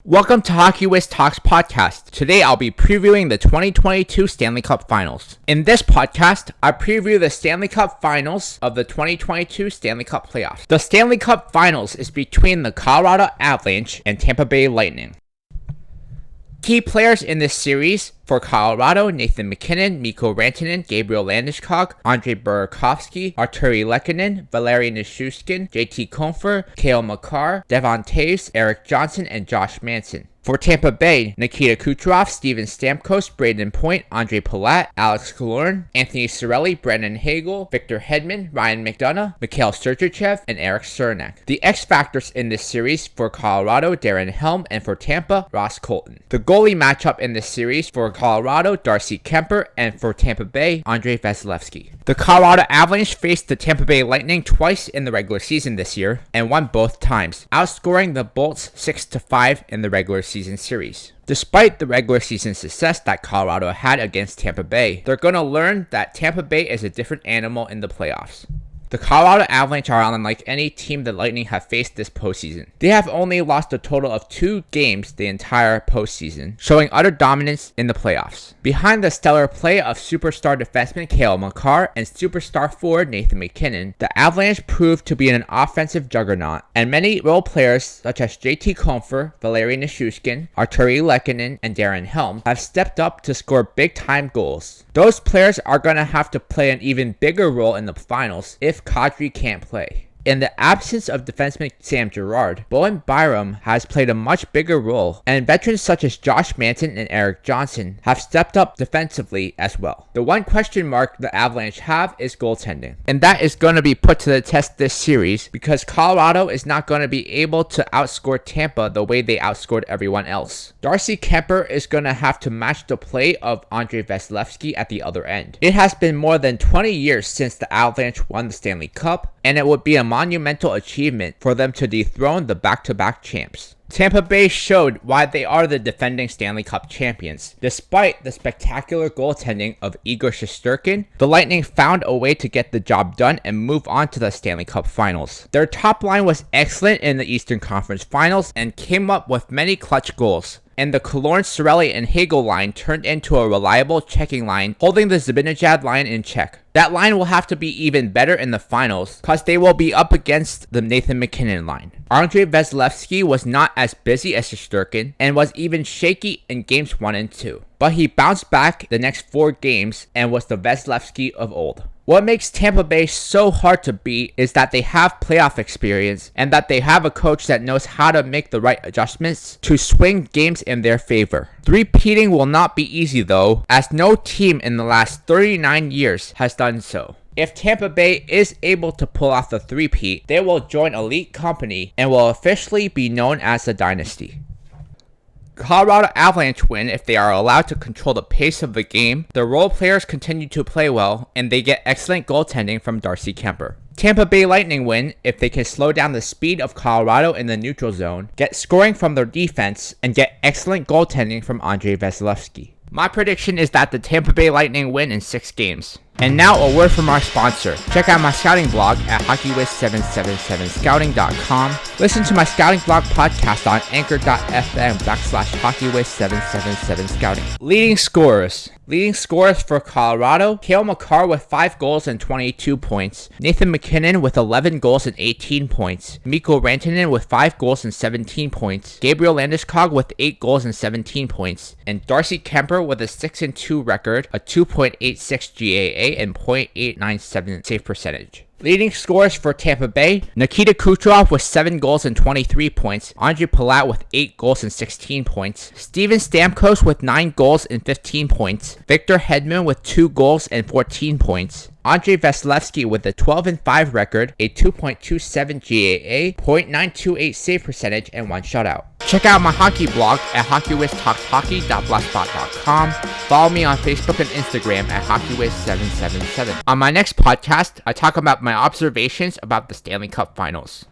Welcome to Hockey Wiz Talks podcast. Today I'll be previewing the 2022 Stanley Cup Finals. In this podcast, I preview the Stanley Cup Finals of the 2022 Stanley Cup playoffs. The Stanley Cup Finals is between the Colorado Avalanche and Tampa Bay Lightning. Key players in this series for Colorado: Nathan MacKinnon, Mikko Rantanen, Gabriel Landeskog, Andrei Burakovsky, Arturi Lehkonen, Valeri Nichushkin, JT Compher, Cale Makar, Devon Toews, Erik Johnson, and Josh Manson. For Tampa Bay, Nikita Kucherov, Steven Stamkos, Braden Point, Andre Palat, Alex Killorn, Anthony Cirelli, Brendan Hagel, Victor Hedman, Ryan McDonough, Mikhail Sergachev, and Eric Cernak. The X factors in this series for Colorado: Darren Helm, and for Tampa, Ross Colton. The goalie matchup in this series for Colorado: Darcy Kuemper, and for Tampa Bay, Andrei Vasilevskiy. The Colorado Avalanche faced the Tampa Bay Lightning twice in the regular season this year and won both times, outscoring the Bolts 6-5 in the regular season series. Despite the regular season success that Colorado had against Tampa Bay, they're going to learn that Tampa Bay is a different animal in the playoffs. The Colorado Avalanche are unlike any team the Lightning have faced this postseason. They have only lost a total of 2 games the entire postseason, showing utter dominance in the playoffs. Behind the stellar play of superstar defenseman Cale Makar and superstar forward Nathan MacKinnon, the Avalanche proved to be an offensive juggernaut, and many role players such as JT Compher, Valeri Nichushkin, Arturi Lehkonen, and Darren Helm have stepped up to score big-time goals. Those players are going to have to play an even bigger role in the finals if Kadri can't play. In the absence of defenseman Sam Girard, Bowen Byram has played a much bigger role, and veterans such as Josh Manson and Erik Johnson have stepped up defensively as well. The one question mark the Avalanche have is goaltending, and that is going to be put to the test this series because Colorado is not going to be able to outscore Tampa the way they outscored everyone else. Darcy Kuemper is going to have to match the play of Andrei Vasilevskiy at the other end. It has been more than 20 years since the Avalanche won the Stanley Cup, and it would be a monumental achievement for them to dethrone the back-to-back champs. Tampa Bay showed why they are the defending Stanley Cup champions. Despite the spectacular goaltending of Igor Shesterkin, the Lightning found a way to get the job done and move on to the Stanley Cup Finals. Their top line was excellent in the Eastern Conference Finals and came up with many clutch goals. And the Killorn, Cirelli, and Hagel line turned into a reliable checking line, holding the Zibanejad line in check. That line will have to be even better in the finals, because they will be up against the Nathan MacKinnon line. Andrei Vasilevskiy was not as busy as Shesterkin, and was even shaky in games 1 and 2. But he bounced back the next 4 games, and was the Vasilevskiy of old. What makes Tampa Bay so hard to beat is that they have playoff experience and that they have a coach that knows how to make the right adjustments to swing games in their favor. Three-peating will not be easy though, as no team in the last 39 years has done so. If Tampa Bay is able to pull off the three-peat, they will join elite company and will officially be known as the dynasty. Colorado Avalanche win if they are allowed to control the pace of the game, their role players continue to play well, and they get excellent goaltending from Darcy Kuemper. Tampa Bay Lightning win if they can slow down the speed of Colorado in the neutral zone, get scoring from their defense, and get excellent goaltending from Andrei Vasilevskiy. My prediction is that the Tampa Bay Lightning win in 6 games. And now a word from our sponsor. Check out my scouting blog at HockeyWiz777scouting.com. Listen to my scouting blog podcast on anchor.fm/HockeyWiz777scouting. Leading scorers for Colorado: Cale Makar with 5 goals and 22 points. Nathan MacKinnon with 11 goals and 18 points. Mikko Rantanen with 5 goals and 17 points. Gabriel Landeskog with 8 goals and 17 points. And Darcy Kuemper with a 6-2 record, a 2.86 GAA, and .897 save percentage. Leading scorers for Tampa Bay: Nikita Kucherov with 7 goals and 23 points, Andre Palat with 8 goals and 16 points, Steven Stamkos with 9 goals and 15 points, Victor Hedman with 2 goals and 14 points, Andrei Vasilevskiy with a 12-5 record, a 2.27 GAA, .928 save percentage, and 1 shutout. Check out my hockey blog at hockeywiztalkshockey.blogspot.com. Follow me on Facebook and Instagram at HockeyWiz777. On my next podcast, I talk about my observations about the Stanley Cup Finals.